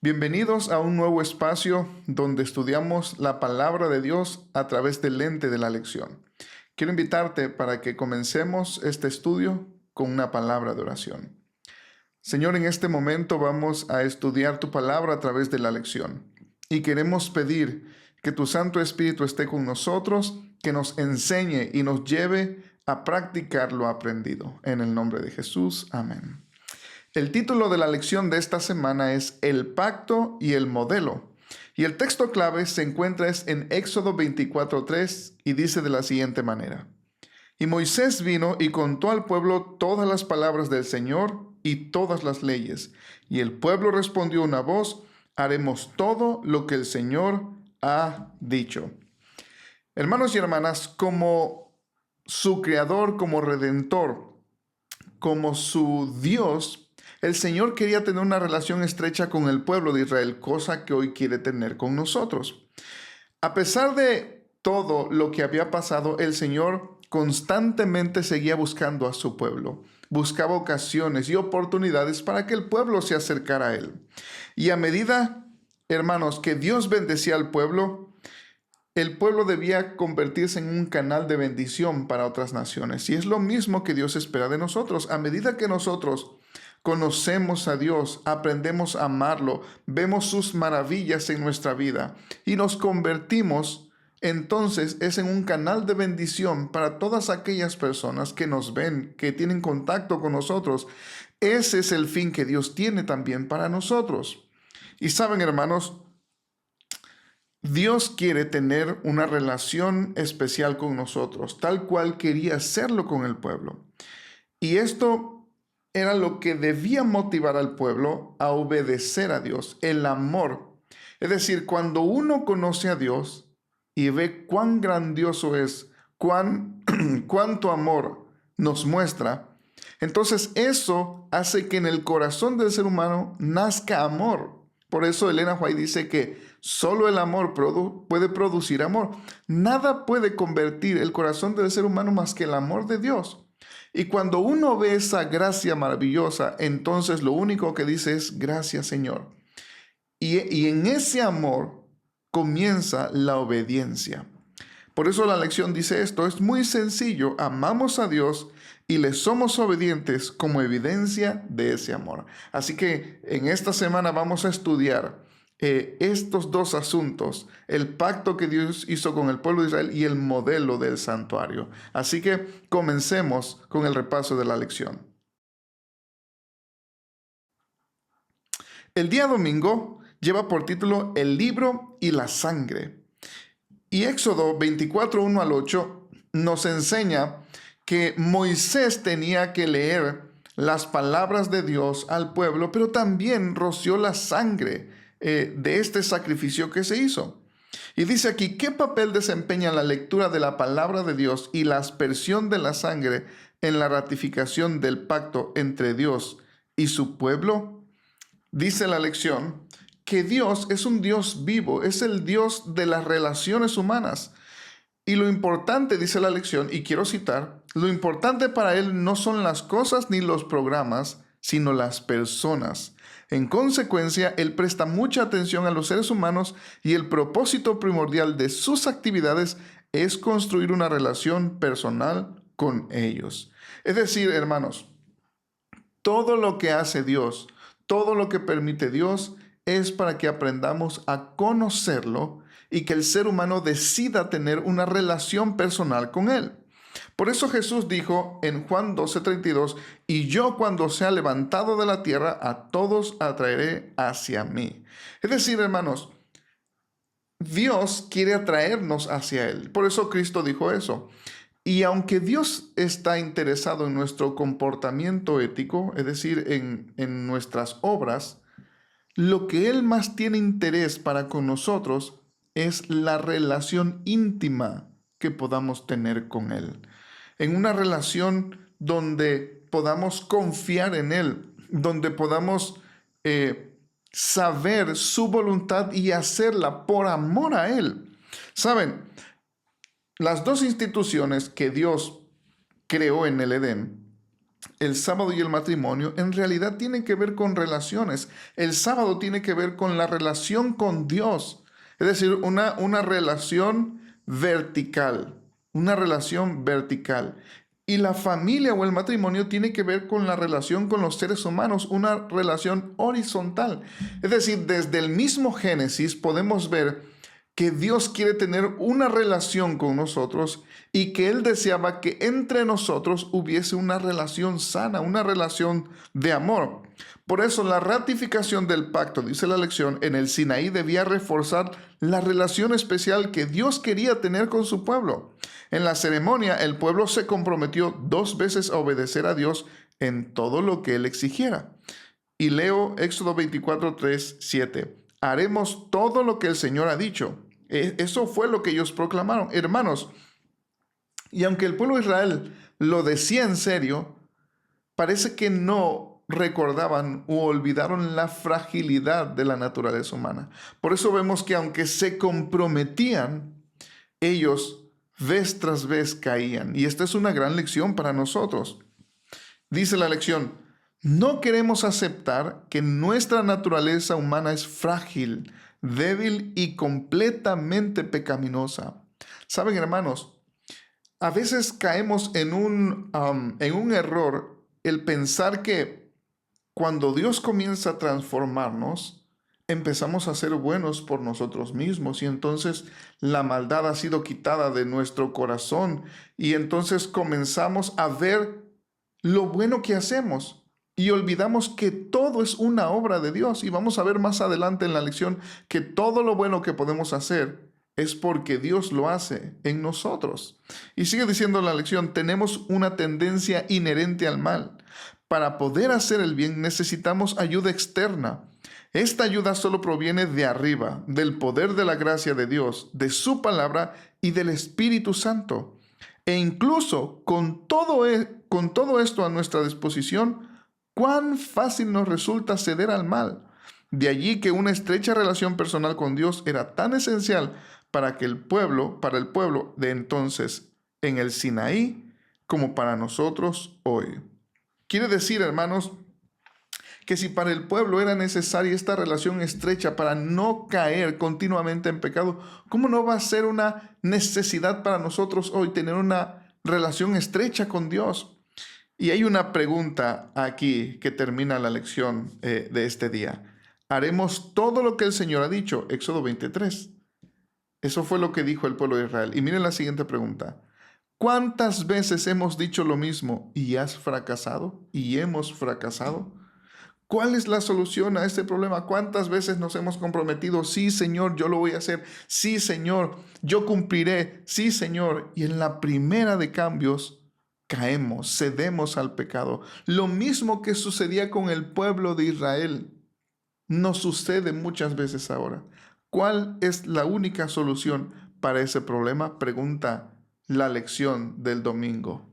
Bienvenidos a un nuevo espacio donde estudiamos la palabra de Dios a través del lente de la lección. Quiero invitarte para que comencemos este estudio con una palabra de oración. Señor, en este momento vamos a estudiar tu palabra a través de la lección y queremos pedir que tu Santo Espíritu esté con nosotros, que nos enseñe y nos lleve a practicar lo aprendido. En el nombre de Jesús, amén. El título de la lección de esta semana es El pacto y el modelo. Y el texto clave se encuentra en Éxodo 24:3 y dice de la siguiente manera: Y Moisés vino y contó al pueblo todas las palabras del Señor y todas las leyes. Y el pueblo respondió una voz: haremos todo lo que el Señor ha dicho. Hermanos y hermanas, como su creador, como redentor, como su Dios, el Señor quería tener una relación estrecha con el pueblo de Israel, cosa que hoy quiere tener con nosotros. A pesar de todo lo que había pasado, el Señor constantemente seguía buscando a su pueblo. Buscaba ocasiones y oportunidades para que el pueblo se acercara a Él. Y a medida, hermanos, que Dios bendecía al pueblo, el pueblo debía convertirse en un canal de bendición para otras naciones. Y es lo mismo que Dios espera de nosotros. A medida que nosotros conocemos a Dios, aprendemos a amarlo, vemos sus maravillas en nuestra vida y nos convertimos, entonces es en un canal de bendición para todas aquellas personas que nos ven, que tienen contacto con nosotros. Ese es el fin que Dios tiene también para nosotros. Y saben, hermanos, Dios quiere tener una relación especial con nosotros, tal cual quería hacerlo con el pueblo. Y esto era lo que debía motivar al pueblo a obedecer a Dios, el amor. Es decir, cuando uno conoce a Dios y ve cuán grandioso es, cuánto amor nos muestra, entonces eso hace que en el corazón del ser humano nazca amor. Por eso Elena White dice que solo el amor puede producir amor. Nada puede convertir el corazón del ser humano más que el amor de Dios. Y cuando uno ve esa gracia maravillosa, entonces lo único que dice es: gracias, Señor. Y en ese amor comienza la obediencia. Por eso la lección dice esto: es muy sencillo, amamos a Dios y le somos obedientes como evidencia de ese amor. Así que en esta semana vamos a estudiar estos dos asuntos: el pacto que Dios hizo con el pueblo de Israel y el modelo del santuario. Así que comencemos con el repaso de la lección. El día domingo lleva por título El libro y la sangre. Y Éxodo 24:1 al 8 nos enseña que Moisés tenía que leer las palabras de Dios al pueblo, pero también roció la sangre de este sacrificio que se hizo. Y dice aquí: ¿qué papel desempeña la lectura de la palabra de Dios y la aspersión de la sangre en la ratificación del pacto entre Dios y su pueblo? Dice la lección que Dios es un Dios vivo, es el Dios de las relaciones humanas. Y lo importante, dice la lección, y quiero citar: lo importante para Él no son las cosas ni los programas, sino las personas. En consecuencia, Él presta mucha atención a los seres humanos y el propósito primordial de sus actividades es construir una relación personal con ellos. Es decir, hermanos, todo lo que hace Dios, todo lo que permite Dios, es para que aprendamos a conocerlo y que el ser humano decida tener una relación personal con Él. Por eso Jesús dijo en Juan 12:32: y yo, cuando sea levantado de la tierra, a todos atraeré hacia mí. Es decir, hermanos, Dios quiere atraernos hacia Él. Por eso Cristo dijo eso. Y aunque Dios está interesado en nuestro comportamiento ético, es decir, en nuestras obras, lo que Él más tiene interés para con nosotros es la relación íntima que podamos tener con Él. En una relación donde podamos confiar en Él, donde podamos saber su voluntad y hacerla por amor a Él. ¿Saben? Las dos instituciones que Dios creó en el Edén el sábado y el matrimonio en realidad tienen que ver con relaciones. El sábado tiene que ver con la relación con Dios, es decir, una relación vertical, una relación vertical. Y la familia o el matrimonio tiene que ver con la relación con los seres humanos, una relación horizontal. Es decir, desde el mismo Génesis podemos ver que Dios quiere tener una relación con nosotros y que Él deseaba que entre nosotros hubiese una relación sana, una relación de amor. Por eso la ratificación del pacto, dice la lección, en el Sinaí debía reforzar la relación especial que Dios quería tener con su pueblo. En la ceremonia, el pueblo se comprometió 2 veces a obedecer a Dios en todo lo que Él exigiera. Y leo Éxodo 24, 3, 7. Haremos todo lo que el Señor ha dicho. Eso fue lo que ellos proclamaron. Hermanos, y aunque el pueblo de Israel lo decía en serio, parece que no recordaban o olvidaron la fragilidad de la naturaleza humana. Por eso vemos que aunque se comprometían, ellos vez tras vez caían. Y esta es una gran lección para nosotros. Dice la lección: no queremos aceptar que nuestra naturaleza humana es frágil, débil y completamente pecaminosa. Saben, hermanos, a veces caemos en un error el pensar que cuando Dios comienza a transformarnos, empezamos a ser buenos por nosotros mismos y entonces la maldad ha sido quitada de nuestro corazón y entonces comenzamos a ver lo bueno que hacemos y olvidamos que todo es una obra de Dios. Y vamos a ver más adelante en la lección que todo lo bueno que podemos hacer es porque Dios lo hace en nosotros. Y sigue diciendo la lección: tenemos una tendencia inherente al mal. Para poder hacer el bien necesitamos ayuda externa. Esta ayuda solo proviene de arriba, del poder de la gracia de Dios, de su palabra y del Espíritu Santo. E incluso con todo esto a nuestra disposición, cuán fácil nos resulta ceder al mal. De allí que una estrecha relación personal con Dios era tan esencial para el pueblo de entonces en el Sinaí, como para nosotros hoy. Quiere decir, hermanos, que si para el pueblo era necesaria esta relación estrecha para no caer continuamente en pecado, ¿cómo no va a ser una necesidad para nosotros hoy tener una relación estrecha con Dios? Y hay una pregunta aquí que termina la lección de este día. ¿Haremos todo lo que el Señor ha dicho? Éxodo 23. Eso fue lo que dijo el pueblo de Israel. Y miren la siguiente pregunta. ¿Cuántas veces hemos dicho lo mismo y has fracasado? ¿Y hemos fracasado? ¿Cuál es la solución a este problema? ¿Cuántas veces nos hemos comprometido? Sí, Señor, yo lo voy a hacer. Sí, Señor, yo cumpliré. Sí, Señor. Y en la primera de cambios caemos, cedemos al pecado. Lo mismo que sucedía con el pueblo de Israel nos sucede muchas veces ahora. ¿Cuál es la única solución para ese problema? Pregunta la lección del domingo.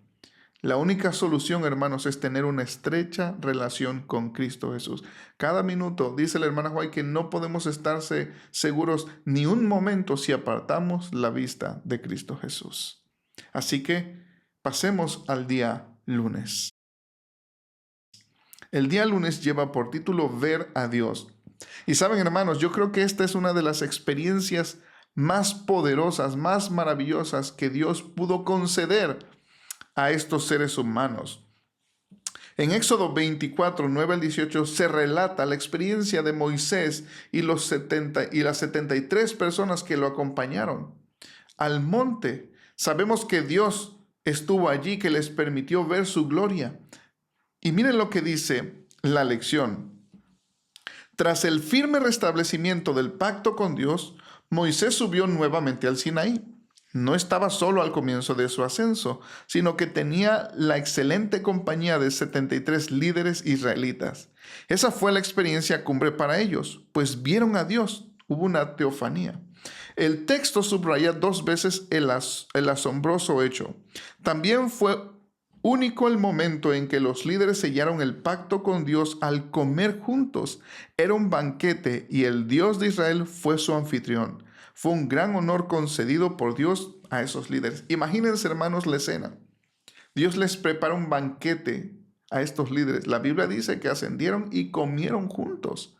La única solución, hermanos, es tener una estrecha relación con Cristo Jesús. Cada minuto, dice la hermana White, que no podemos estarse seguros ni un momento si apartamos la vista de Cristo Jesús. Así que pasemos al día lunes. El día lunes lleva por título Ver a Dios. Y saben, hermanos, yo creo que esta es una de las experiencias más poderosas, más maravillosas que Dios pudo conceder a estos seres humanos. En Éxodo 24, 9 al 18 se relata la experiencia de Moisés y las 73 personas que lo acompañaron al monte. Sabemos que Dios estuvo allí, que les permitió ver su gloria. Y miren lo que dice la lección. Tras el firme restablecimiento del pacto con Dios, Moisés subió nuevamente al Sinaí. No estaba solo al comienzo de su ascenso, sino que tenía la excelente compañía de 73 líderes israelitas. Esa fue la experiencia cumbre para ellos, pues vieron a Dios, hubo una teofanía. El texto subraya 2 veces el asombroso hecho. También fue único el momento en que los líderes sellaron el pacto con Dios al comer juntos. Era un banquete y el Dios de Israel fue su anfitrión. Fue un gran honor concedido por Dios a esos líderes. Imagínense, hermanos, la escena. Dios les prepara un banquete a estos líderes. La Biblia dice que ascendieron y comieron juntos.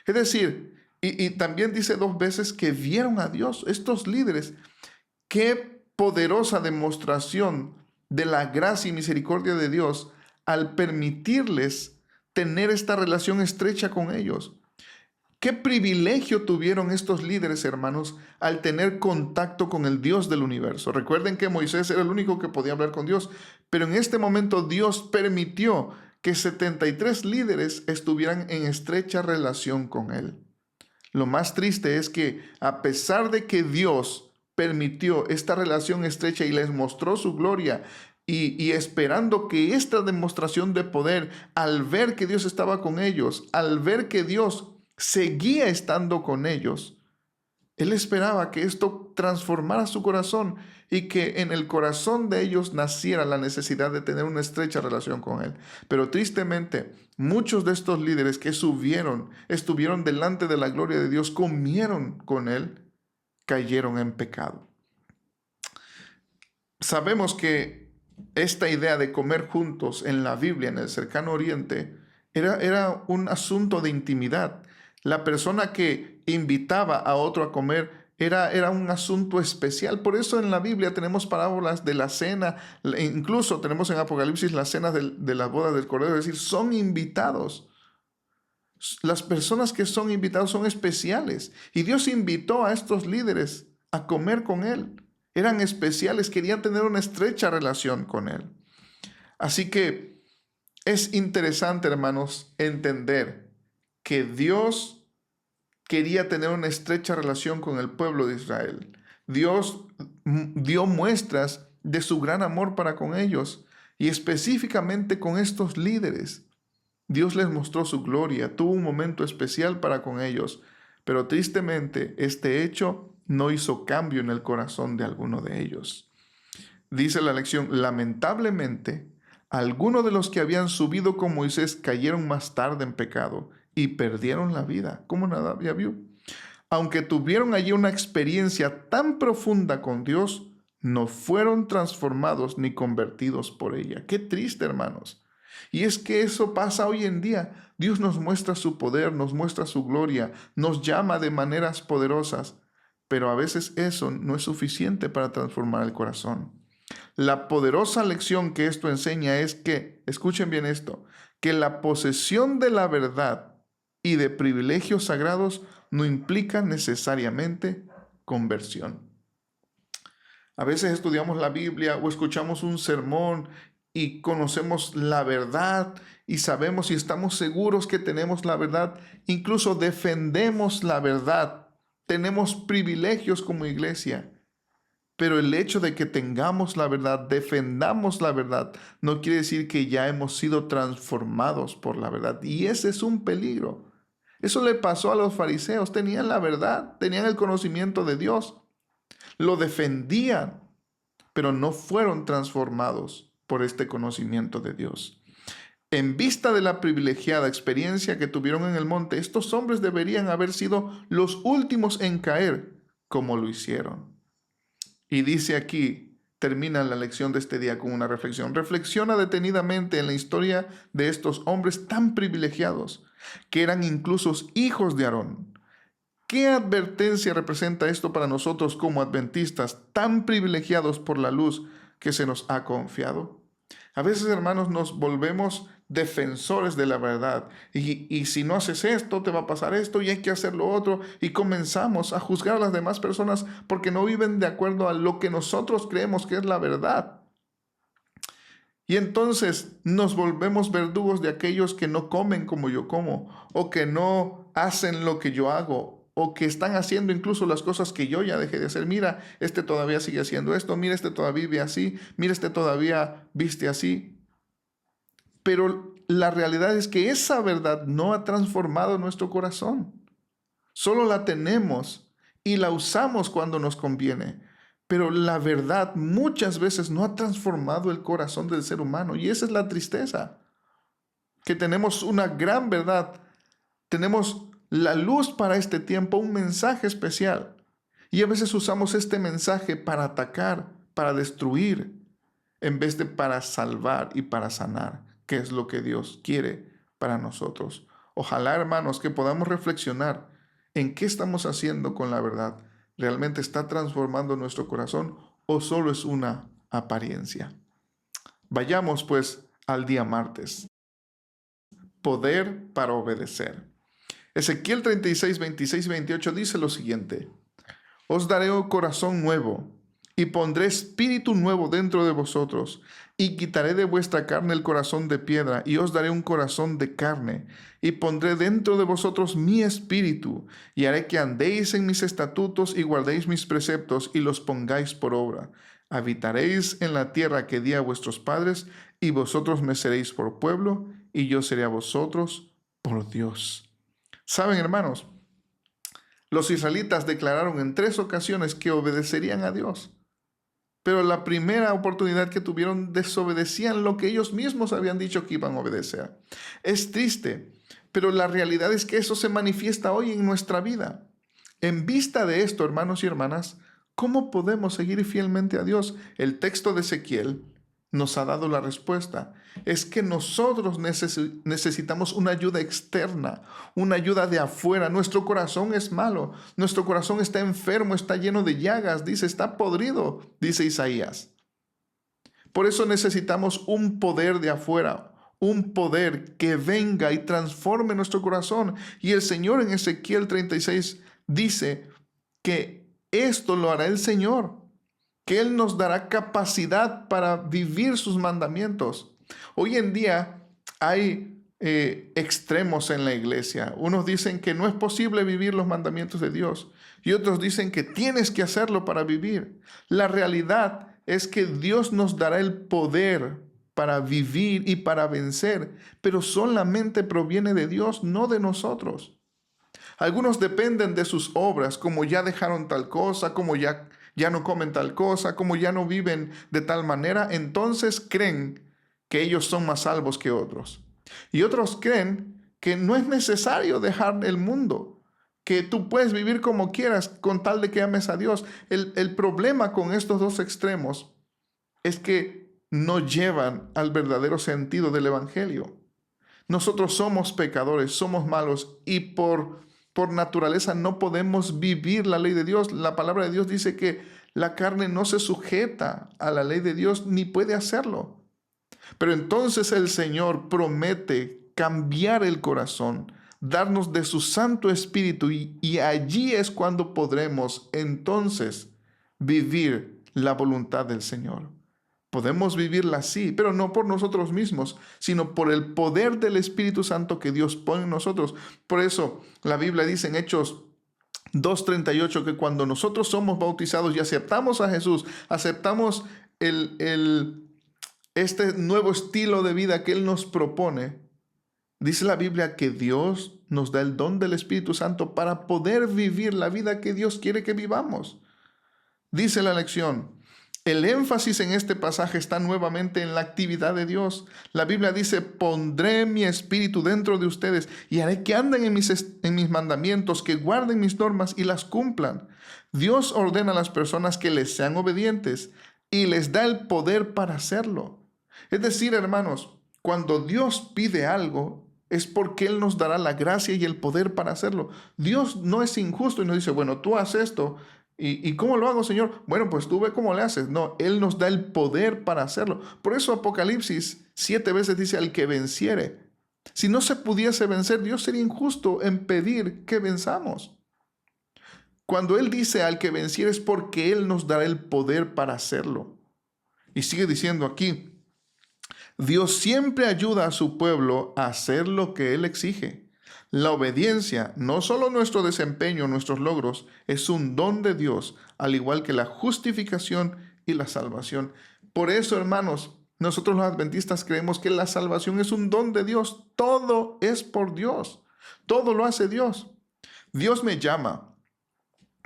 Es decir, y también dice 2 veces que vieron a Dios. Estos líderes, qué poderosa demostración de la gracia y misericordia de Dios al permitirles tener esta relación estrecha con ellos. Qué privilegio tuvieron estos líderes, hermanos, al tener contacto con el Dios del universo. Recuerden que Moisés era el único que podía hablar con Dios, pero en este momento Dios permitió que 73 líderes estuvieran en estrecha relación con él. Lo más triste es que a pesar de que Dios permitió esta relación estrecha y les mostró su gloria, y esperando que esta demostración de poder, al ver que Dios estaba con ellos, al ver que Dios seguía estando con ellos, él esperaba que esto transformara su corazón y que en el corazón de ellos naciera la necesidad de tener una estrecha relación con él. Pero tristemente, muchos de estos líderes que estuvieron delante de la gloria de Dios, comieron con él, cayeron en pecado. Sabemos que esta idea de comer juntos en la Biblia, en el cercano Oriente, era un asunto de intimidad. La persona que invitaba a otro a comer era un asunto especial. Por eso en la Biblia tenemos parábolas de la cena, incluso tenemos en Apocalipsis las cenas de las bodas del Cordero, es decir, son invitados. Las personas que son invitados son especiales. Y Dios invitó a estos líderes a comer con él. Eran especiales, querían tener una estrecha relación con él. Así que es interesante, hermanos, entender que Dios quería tener una estrecha relación con el pueblo de Israel. Dios dio muestras de su gran amor para con ellos y específicamente con estos líderes. Dios les mostró su gloria, tuvo un momento especial para con ellos, pero tristemente este hecho no hizo cambio en el corazón de alguno de ellos. Dice la lección, lamentablemente, algunos de los que habían subido con Moisés cayeron más tarde en pecado y perdieron la vida, como Nadab y Abiú. Aunque tuvieron allí una experiencia tan profunda con Dios, no fueron transformados ni convertidos por ella. Qué triste, hermanos. Y es que eso pasa hoy en día. Dios nos muestra su poder, nos muestra su gloria, nos llama de maneras poderosas, pero a veces eso no es suficiente para transformar el corazón. La poderosa lección que esto enseña es que, escuchen bien esto, que la posesión de la verdad y de privilegios sagrados no implica necesariamente conversión. A veces estudiamos la Biblia o escuchamos un sermón y conocemos la verdad y sabemos y estamos seguros que tenemos la verdad, incluso defendemos la verdad, tenemos privilegios como iglesia. Pero el hecho de que tengamos la verdad, defendamos la verdad, no quiere decir que ya hemos sido transformados por la verdad. Y ese es un peligro. Eso le pasó a los fariseos. Tenían la verdad, tenían el conocimiento de Dios, lo defendían, pero no fueron transformados por este conocimiento de Dios. En vista de la privilegiada experiencia que tuvieron en el monte, estos hombres deberían haber sido los últimos en caer, como lo hicieron. Y dice aquí, termina la lección de este día con una reflexión. Reflexiona detenidamente en la historia de estos hombres tan privilegiados, que eran incluso hijos de Aarón. ¿Qué advertencia representa esto para nosotros como adventistas, tan privilegiados por la luz que se nos ha confiado? A veces, hermanos, nos volvemos defensores de la verdad. Y si no haces esto, te va a pasar esto y hay que hacer lo otro. Y comenzamos a juzgar a las demás personas porque no viven de acuerdo a lo que nosotros creemos que es la verdad. Y entonces nos volvemos verdugos de aquellos que no comen como yo como, o que no hacen lo que yo hago, o que están haciendo incluso las cosas que yo ya dejé de hacer. Mira, este todavía sigue haciendo esto, mira, este todavía vive así, mira, este todavía viste así. Pero la realidad es que esa verdad no ha transformado nuestro corazón. Solo la tenemos y la usamos cuando nos conviene. Pero la verdad muchas veces no ha transformado el corazón del ser humano. Y esa es la tristeza. Que tenemos una gran verdad. Tenemos la luz para este tiempo, un mensaje especial. Y a veces usamos este mensaje para atacar, para destruir, en vez de para salvar y para sanar. qué es lo que Dios quiere para nosotros. Ojalá, hermanos, que podamos reflexionar en qué estamos haciendo con la verdad. ¿Realmente está transformando nuestro corazón o solo es una apariencia? Vayamos pues al día martes. Poder para obedecer. Ezequiel 36, 26 y 28 dice lo siguiente: Os daré un corazón nuevo, y pondré espíritu nuevo dentro de vosotros, y quitaré de vuestra carne el corazón de piedra, y os daré un corazón de carne, y pondré dentro de vosotros mi espíritu, y haré que andéis en mis estatutos y guardéis mis preceptos, y los pongáis por obra. Habitaréis en la tierra que di a vuestros padres, y vosotros me seréis por pueblo, y yo seré a vosotros por Dios. ¿Saben, hermanos? Los israelitas declararon en 3 ocasiones que obedecerían a Dios. Pero la primera oportunidad que tuvieron, desobedecían lo que ellos mismos habían dicho que iban a obedecer. Es triste, pero la realidad es que eso se manifiesta hoy en nuestra vida. En vista de esto, hermanos y hermanas, ¿cómo podemos seguir fielmente a Dios? El texto de Ezequiel nos ha dado la respuesta. Es que nosotros necesitamos una ayuda externa, una ayuda de afuera. Nuestro corazón es malo, nuestro corazón está enfermo, está lleno de llagas, dice, está podrido, dice Isaías. Por eso necesitamos un poder de afuera, un poder que venga y transforme nuestro corazón. Y el Señor en Ezequiel 36 dice que esto lo hará el Señor, que Él nos dará capacidad para vivir sus mandamientos. Hoy en día hay extremos en la iglesia. Unos dicen que no es posible vivir los mandamientos de Dios y otros dicen que tienes que hacerlo para vivir. La realidad es que Dios nos dará el poder para vivir y para vencer, pero solamente proviene de Dios, no de nosotros. Algunos dependen de sus obras, como ya dejaron tal cosa, como ya no comen tal cosa, como ya no viven de tal manera, entonces creen que ellos son más salvos que otros. Y otros creen que no es necesario dejar el mundo, que tú puedes vivir como quieras con tal de que ames a Dios. El problema con estos dos extremos es que no llevan al verdadero sentido del Evangelio. Nosotros somos pecadores, somos malos y por naturaleza no podemos vivir la ley de Dios. La palabra de Dios dice que la carne no se sujeta a la ley de Dios ni puede hacerlo. Pero entonces el Señor promete cambiar el corazón, darnos de su Santo Espíritu y allí es cuando podremos entonces vivir la voluntad del Señor. Podemos vivirla así, pero no por nosotros mismos, sino por el poder del Espíritu Santo que Dios pone en nosotros. Por eso la Biblia dice en Hechos 2:38 que cuando nosotros somos bautizados y aceptamos a Jesús, aceptamos este nuevo estilo de vida que Él nos propone, dice la Biblia que Dios nos da el don del Espíritu Santo para poder vivir la vida que Dios quiere que vivamos. Dice la lección. El énfasis en este pasaje está nuevamente en la actividad de Dios. La Biblia dice, pondré mi espíritu dentro de ustedes y haré que anden en mis mandamientos, que guarden mis normas y las cumplan. Dios ordena a las personas que les sean obedientes y les da el poder para hacerlo. Es decir, hermanos, cuando Dios pide algo, es porque Él nos dará la gracia y el poder para hacerlo. Dios no es injusto y nos dice, bueno, tú haces esto. ¿Y cómo lo hago, Señor? Bueno, pues tú ve cómo le haces. No, Él nos da el poder para hacerlo. Por eso Apocalipsis 7 veces dice al que venciere. Si no se pudiese vencer, Dios sería injusto en pedir que venzamos. Cuando Él dice al que venciere es porque Él nos dará el poder para hacerlo. Y sigue diciendo aquí, Dios siempre ayuda a su pueblo a hacer lo que Él exige. La obediencia, no solo nuestro desempeño, nuestros logros, es un don de Dios, al igual que la justificación y la salvación. Por eso, hermanos, nosotros los adventistas creemos que la salvación es un don de Dios. Todo es por Dios. Todo lo hace Dios. Dios me llama.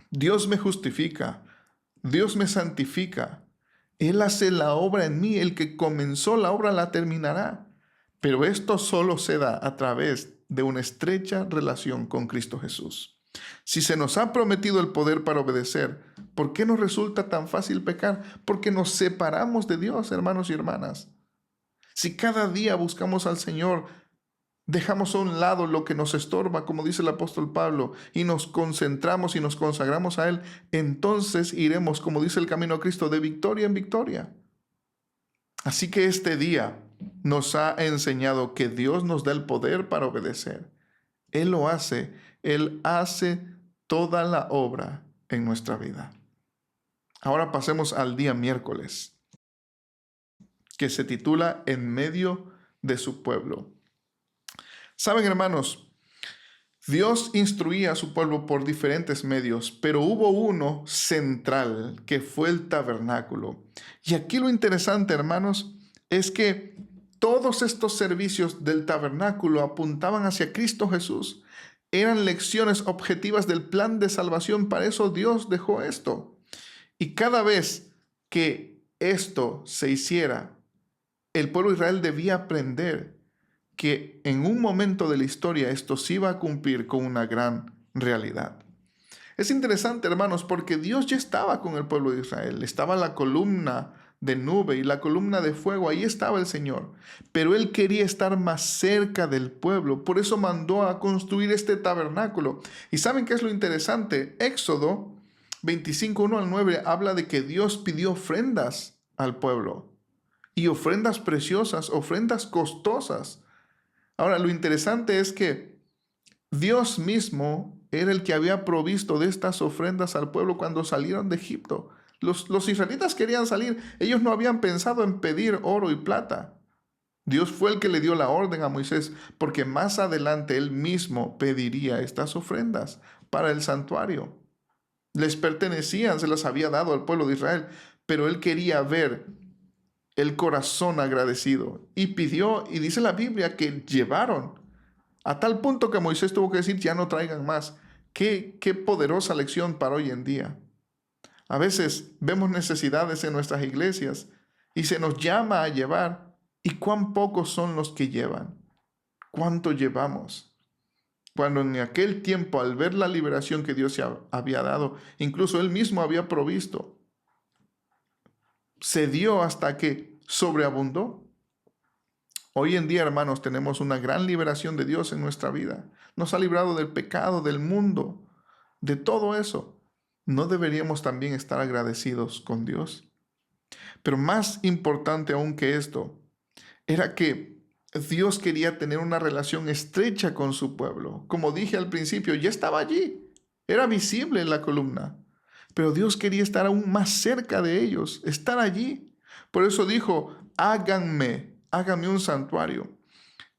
Dios me justifica. Dios me santifica. Él hace la obra en mí. El que comenzó la obra la terminará. Pero esto solo se da a través de una estrecha relación con Cristo Jesús. Si se nos ha prometido el poder para obedecer, ¿por qué nos resulta tan fácil pecar? Porque nos separamos de Dios, hermanos y hermanas. Si cada día buscamos al Señor, dejamos a un lado lo que nos estorba, como dice el apóstol Pablo, y nos concentramos y nos consagramos a Él, entonces iremos, como dice el camino a Cristo, de victoria en victoria. Así que este día nos ha enseñado que Dios nos da el poder para obedecer. Él lo hace, Él hace toda la obra en nuestra vida. Ahora pasemos al día miércoles, que se titula En medio de su pueblo. Saben, hermanos, Dios instruía a su pueblo por diferentes medios, pero hubo uno central que fue el tabernáculo. Y aquí lo interesante, hermanos, es que todos estos servicios del tabernáculo apuntaban hacia Cristo Jesús. Eran lecciones objetivas del plan de salvación. Para eso Dios dejó esto. Y cada vez que esto se hiciera, el pueblo de Israel debía aprender que en un momento de la historia esto se iba a cumplir con una gran realidad. Es interesante, hermanos, porque Dios ya estaba con el pueblo de Israel. Estaba la columna de nube y la columna de fuego. Ahí estaba el Señor. Pero Él quería estar más cerca del pueblo. Por eso mandó a construir este tabernáculo. ¿Y saben qué es lo interesante? Éxodo 25, 1 al 9 habla de que Dios pidió ofrendas al pueblo. Y ofrendas preciosas, ofrendas costosas. Ahora, lo interesante es que Dios mismo era el que había provisto de estas ofrendas al pueblo cuando salieron de Egipto. Los israelitas querían salir. Ellos no habían pensado en pedir oro y plata. Dios fue el que le dio la orden a Moisés, porque más adelante él mismo pediría estas ofrendas para el santuario. Les pertenecían, se las había dado al pueblo de Israel, pero él quería ver el corazón agradecido y pidió, y dice la Biblia que llevaron a tal punto que Moisés tuvo que decir ya no traigan más. Qué poderosa lección para hoy en día. A veces vemos necesidades en nuestras iglesias y se nos llama a llevar, y cuán pocos son los que llevan. ¿Cuánto llevamos? Cuando en aquel tiempo, al ver la liberación que Dios había dado, incluso Él mismo había provisto, se dio hasta que sobreabundó. Hoy en día, hermanos, tenemos una gran liberación de Dios en nuestra vida. Nos ha librado del pecado, del mundo, de todo eso. ¿No deberíamos también estar agradecidos con Dios? Pero más importante aún que esto, era que Dios quería tener una relación estrecha con su pueblo. Como dije al principio, ya estaba allí. Era visible en la columna. Pero Dios quería estar aún más cerca de ellos, estar allí. Por eso dijo, háganme un santuario.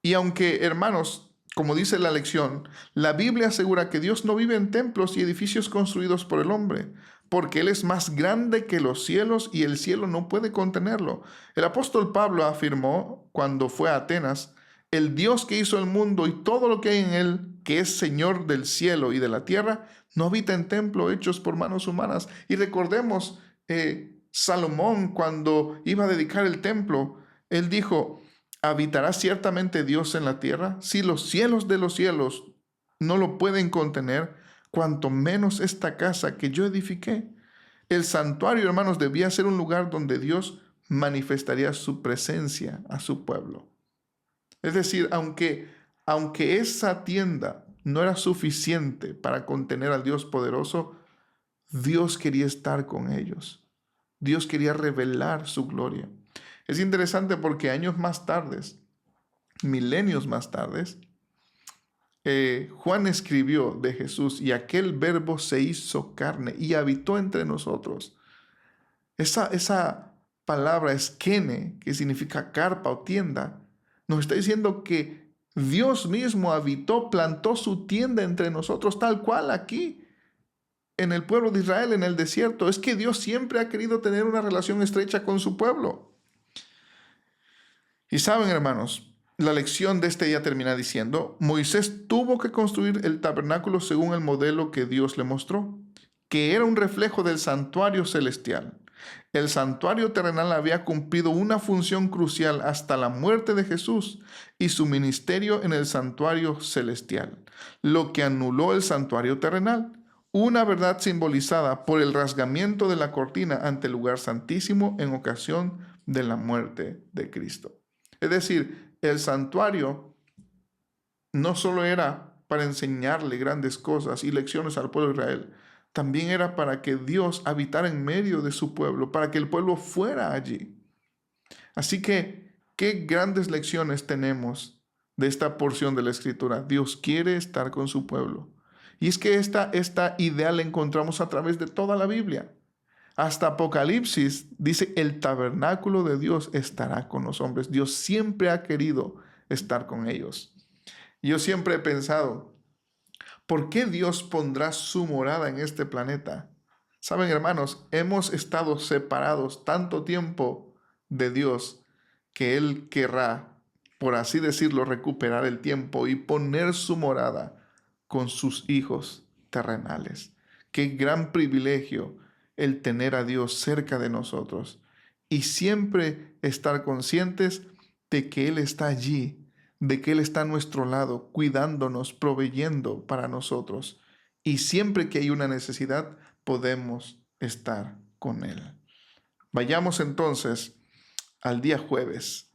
Y aunque, hermanos, como dice la lección, la Biblia asegura que Dios no vive en templos y edificios construidos por el hombre, porque Él es más grande que los cielos y el cielo no puede contenerlo. El apóstol Pablo afirmó cuando fue a Atenas, el Dios que hizo el mundo y todo lo que hay en él, que es Señor del cielo y de la tierra, no habita en templos hechos por manos humanas. Y recordemos, Salomón cuando iba a dedicar el templo, él dijo, ¿habitará ciertamente Dios en la tierra? Si los cielos de los cielos no lo pueden contener, cuanto menos esta casa que yo edifiqué. El santuario, hermanos, debía ser un lugar donde Dios manifestaría su presencia a su pueblo. Es decir, aunque esa tienda no era suficiente para contener al Dios poderoso, Dios quería estar con ellos. Dios quería revelar su gloria. Es interesante porque años más tarde, milenios más tarde, Juan escribió de Jesús, y aquel verbo se hizo carne y habitó entre nosotros. Esa palabra esquene, que significa carpa o tienda, nos está diciendo que Dios mismo habitó, plantó su tienda entre nosotros, tal cual aquí, en el pueblo de Israel, en el desierto. Es que Dios siempre ha querido tener una relación estrecha con su pueblo. Y saben, hermanos, la lección de este día termina diciendo, Moisés tuvo que construir el tabernáculo según el modelo que Dios le mostró, que era un reflejo del santuario celestial. El santuario terrenal había cumplido una función crucial hasta la muerte de Jesús y su ministerio en el santuario celestial, lo que anuló el santuario terrenal, una verdad simbolizada por el rasgamiento de la cortina ante el lugar santísimo en ocasión de la muerte de Cristo. Es decir, el santuario no solo era para enseñarle grandes cosas y lecciones al pueblo de Israel, también era para que Dios habitara en medio de su pueblo, para que el pueblo fuera allí. Así que, qué grandes lecciones tenemos de esta porción de la Escritura. Dios quiere estar con su pueblo. Y es que esta idea la encontramos a través de toda la Biblia. Hasta Apocalipsis dice, el tabernáculo de Dios estará con los hombres. Dios siempre ha querido estar con ellos. Yo siempre he pensado, ¿por qué Dios pondrá su morada en este planeta? Saben, hermanos, hemos estado separados tanto tiempo de Dios que Él querrá, por así decirlo, recuperar el tiempo y poner su morada con sus hijos terrenales. Qué gran privilegio el tener a Dios cerca de nosotros y siempre estar conscientes de que Él está allí, de que Él está a nuestro lado, cuidándonos, proveyendo para nosotros. Y siempre que hay una necesidad, podemos estar con Él. Vayamos entonces al día jueves,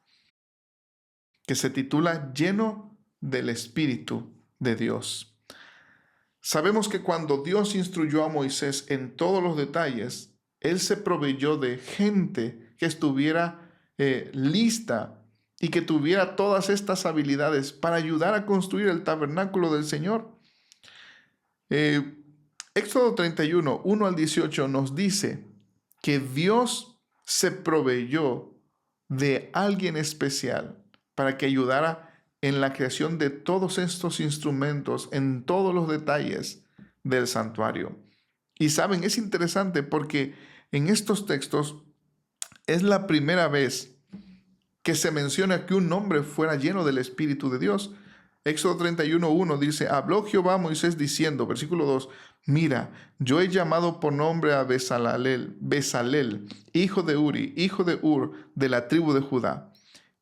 que se titula Lleno del Espíritu de Dios. Sabemos que cuando Dios instruyó a Moisés en todos los detalles, Él se proveyó de gente que estuviera lista y que tuviera todas estas habilidades para ayudar a construir el tabernáculo del Señor. Éxodo 31, 1 al 18 nos dice que Dios se proveyó de alguien especial para que ayudara en la creación de todos estos instrumentos, en todos los detalles del santuario. Y saben, es interesante porque en estos textos es la primera vez que se menciona que un hombre fuera lleno del Espíritu de Dios. Éxodo 31:1 dice, habló Jehová a Moisés diciendo, versículo 2, mira, yo he llamado por nombre a Besaleel, hijo de Uri, hijo de Ur, de la tribu de Judá,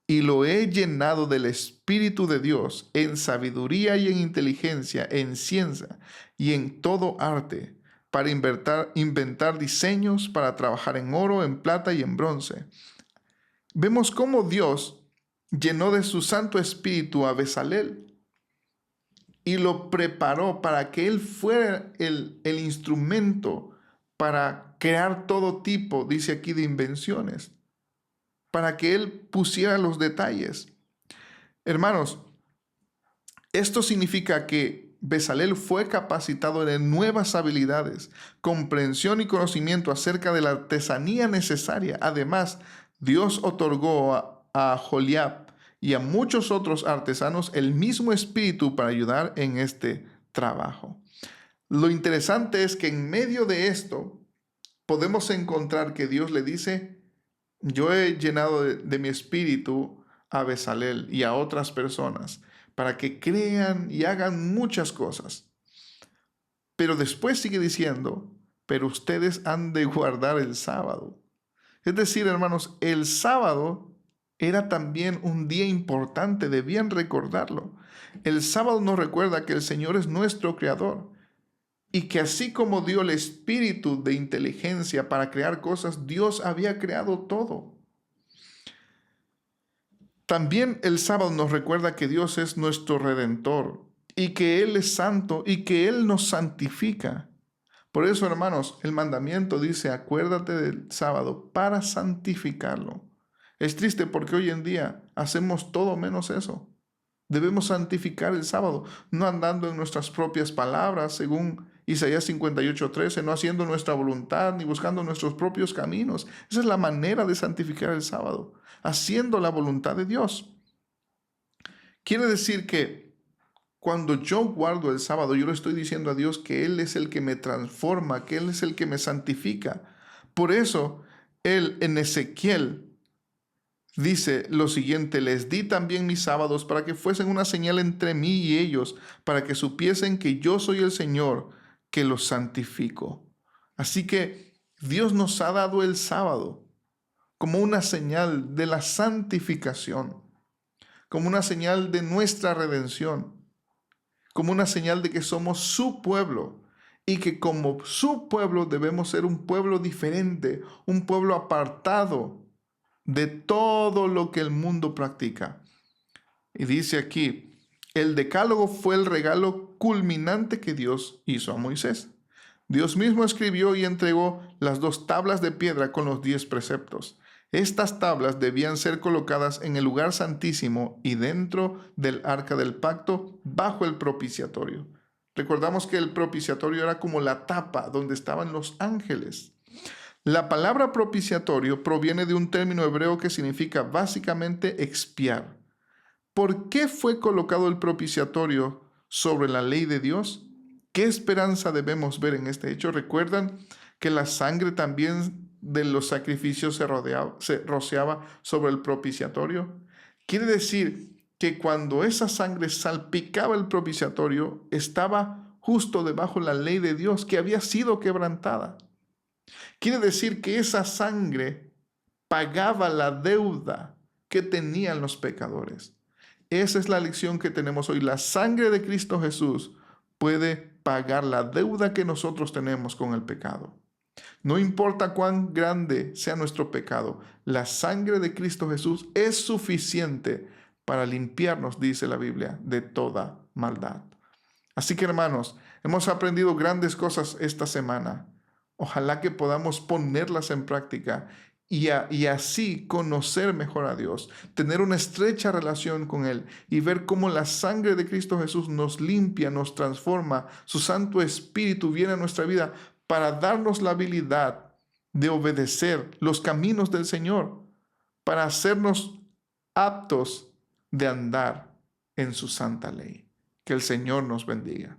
y lo he llenado del Espíritu de Dios, en sabiduría y en inteligencia, en ciencia y en todo arte, para inventar diseños, para trabajar en oro, en plata y en bronce. Vemos cómo Dios llenó de su Santo Espíritu a Besaleel y lo preparó para que él fuera el instrumento para crear todo tipo, dice aquí, de invenciones, para que él pusiera los detalles. Hermanos, esto significa que Besaleel fue capacitado en nuevas habilidades, comprensión y conocimiento acerca de la artesanía necesaria. Además, Dios otorgó a Joliab y a muchos otros artesanos el mismo espíritu para ayudar en este trabajo. Lo interesante es que en medio de esto podemos encontrar que Dios le dice, yo he llenado de mi espíritu a Besaleel y a otras personas para que crean y hagan muchas cosas. Pero después sigue diciendo, pero ustedes han de guardar el sábado. Es decir, hermanos, el sábado era también un día importante, debían recordarlo. El sábado nos recuerda que el Señor es nuestro creador y que así como dio el espíritu de inteligencia para crear cosas, Dios había creado todo. También el sábado nos recuerda que Dios es nuestro redentor y que Él es santo y que Él nos santifica. Por eso, hermanos, el mandamiento dice, acuérdate del sábado para santificarlo. Es triste porque hoy en día hacemos todo menos eso. Debemos santificar el sábado, no andando en nuestras propias palabras, según Isaías 58:13, no haciendo nuestra voluntad ni buscando nuestros propios caminos. Esa es la manera de santificar el sábado, haciendo la voluntad de Dios. Quiere decir que cuando yo guardo el sábado, yo le estoy diciendo a Dios que Él es el que me transforma, que Él es el que me santifica. Por eso, Él en Ezequiel dice lo siguiente, les di también mis sábados para que fuesen una señal entre mí y ellos, para que supiesen que yo soy el Señor, que los santifico. Así que Dios nos ha dado el sábado como una señal de la santificación, como una señal de nuestra redención, como una señal de que somos su pueblo y que como su pueblo debemos ser un pueblo diferente, un pueblo apartado de todo lo que el mundo practica. Y dice aquí, el decálogo fue el regalo culminante que Dios hizo a Moisés. Dios mismo escribió y entregó las 2 tablas de piedra con los 10 preceptos. Estas tablas debían ser colocadas en el lugar santísimo y dentro del arca del pacto bajo el propiciatorio. Recordamos que el propiciatorio era como la tapa donde estaban los ángeles. La palabra propiciatorio proviene de un término hebreo que significa básicamente expiar. ¿Por qué fue colocado el propiciatorio sobre la ley de Dios? ¿Qué esperanza debemos ver en este hecho? ¿Recuerdan que la sangre también de los sacrificios se rociaba sobre el propiciatorio? Quiere decir que cuando esa sangre salpicaba el propiciatorio, estaba justo debajo de la ley de Dios que había sido quebrantada. Quiere decir que esa sangre pagaba la deuda que tenían los pecadores. Esa es la lección que tenemos hoy. La sangre de Cristo Jesús puede pagar la deuda que nosotros tenemos con el pecado. No importa cuán grande sea nuestro pecado, la sangre de Cristo Jesús es suficiente para limpiarnos, dice la Biblia, de toda maldad. Así que, hermanos, hemos aprendido grandes cosas esta semana. Ojalá que podamos ponerlas en práctica y así conocer mejor a Dios, tener una estrecha relación con Él y ver cómo la sangre de Cristo Jesús nos limpia, nos transforma, su Santo Espíritu viene a nuestra vida para darnos la habilidad de obedecer los caminos del Señor, para hacernos aptos de andar en su santa ley. Que el Señor nos bendiga.